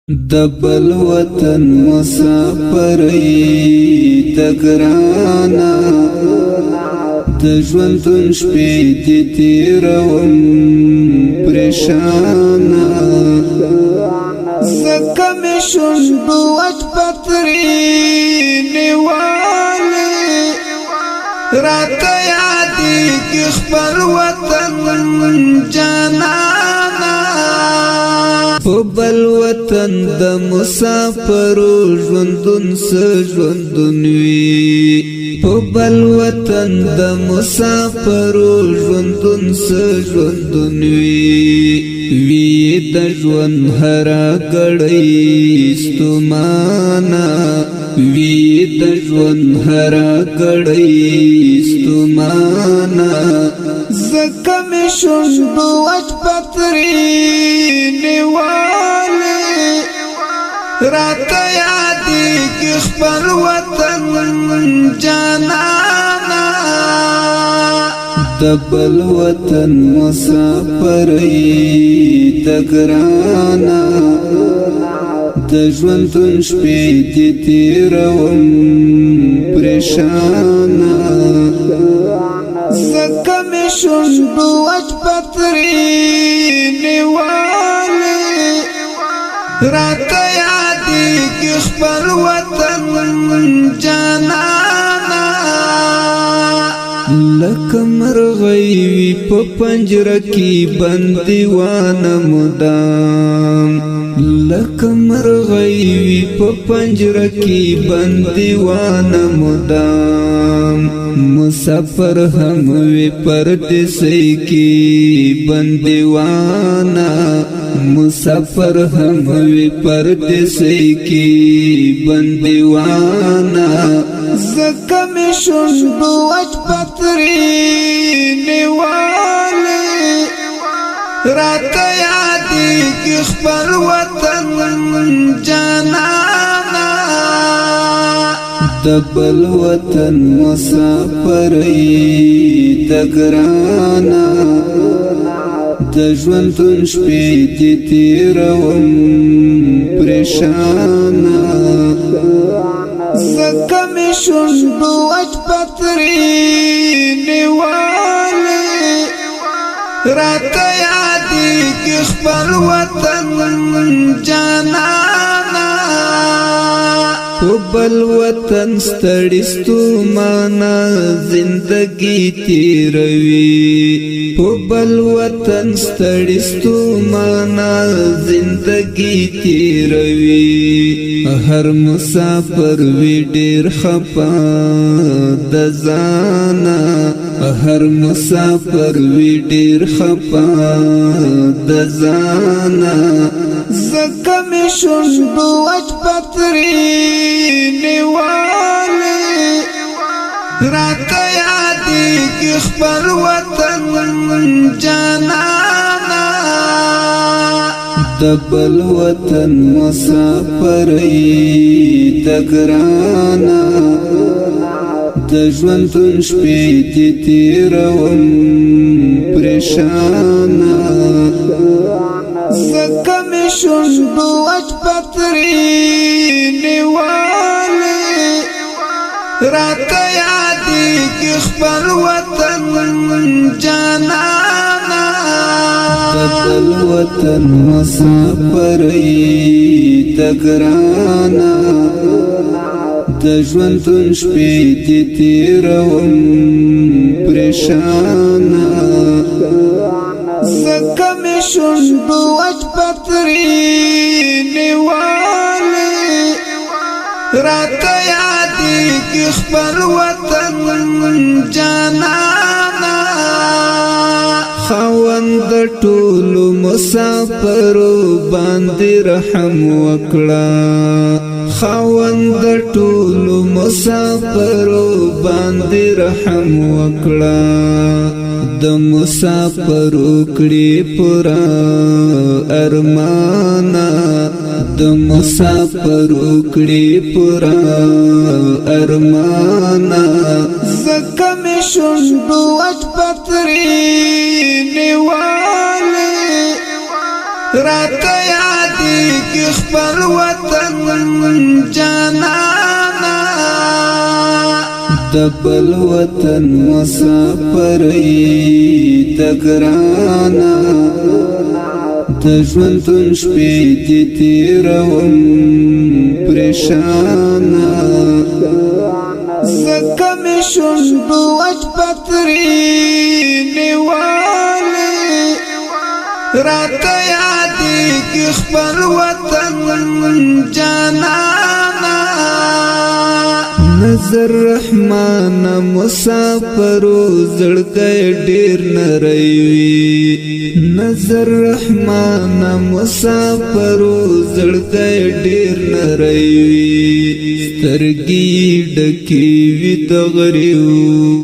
دبل وطن مسافرۍ تګرانا د ژوندون شپې دې تېروم پریشانا زکه مې شونډو وچ پتري نیولې راته یادېږي خپل وطن جانانا په بل وطن د مسافرو ژوندون څه ژوندون وي په بل وطن د مسافرو ژوندون څه ژوندون وي د ژوند هره ګړۍ ستومانه وي د ژوند هره ګړۍ ستومانه زکه مې شونډو وچ پتري نیولې راته یادېږي خپل وطن جانانا د بل وطن مسافرۍ تګرانا د ژوندون شپې دې تېروم پریشانا زکه مې شونډو وچ پتري نیولې راته یادېږي خپل وطن جانانا لکه مرغۍ وي په پنجره کې بندیوانه مدام لکه مرغۍ وي په پنجره کې بندیوانه مدام مسافر هم وي پردیسۍ کې بندیوانه مسافر هم وي پردیسۍ کې بندیوانه زکه مې شونډو وچ پتري نیولې راته یادېږي خپل وطن جانانا د بل وطن مسافرۍ تګرانا د ژوندون شپې دې تېروم پریشانا زکه مې شونډو وچ پتري نیولې راته یادېږي خپل وطن جانانا په بل وطن ستړي ستومانه زندګي تېروي په بل وطن ستړي ستومانه زندګي تېروي هر مسافر وي ډېر خفه د ځانه هر مسافر وي ډېر خفه د ځانه زکه مې شونډو وچ پتري نیولې راته یادېږي خپل وطن جانانا د بل وطن مسافرۍ تګرانا د ژوندون شپې دې تېروم پریشانا زکه مې شونډو وچ پتري نیولې راته یادېږي خپل وطن جانانا د بل وطن مسافرۍ تګرانا د ژوندون شپې دې تېروم پریشانا زکه مې شونډو وچ پتري نیولې راته یادېږي خپل وطن جانانا خاوند ټولو مسافرو باندې رحم وکړه خاوند ټولو مسافرو باندې رحم وکړه د مسافرو کړي پورا ارمانا د مسافرو کړي پورا ارمانا زکه مې شونډو وچ پتري نیولې راته یادېږي خپل وطن جانانا د بل وطن مسافرۍ د ګرانا د ژوندون شپې دې تېروم پریشانا زکه مې شونډو وچ پتري نیولې راته یادېږي خپل وطن جانانا نظر رحمان مسافرو زړګی ډېر نری وي نظر رحمان مسافرو زړګی ډېر نری وي سترګې ډکې وي د غریو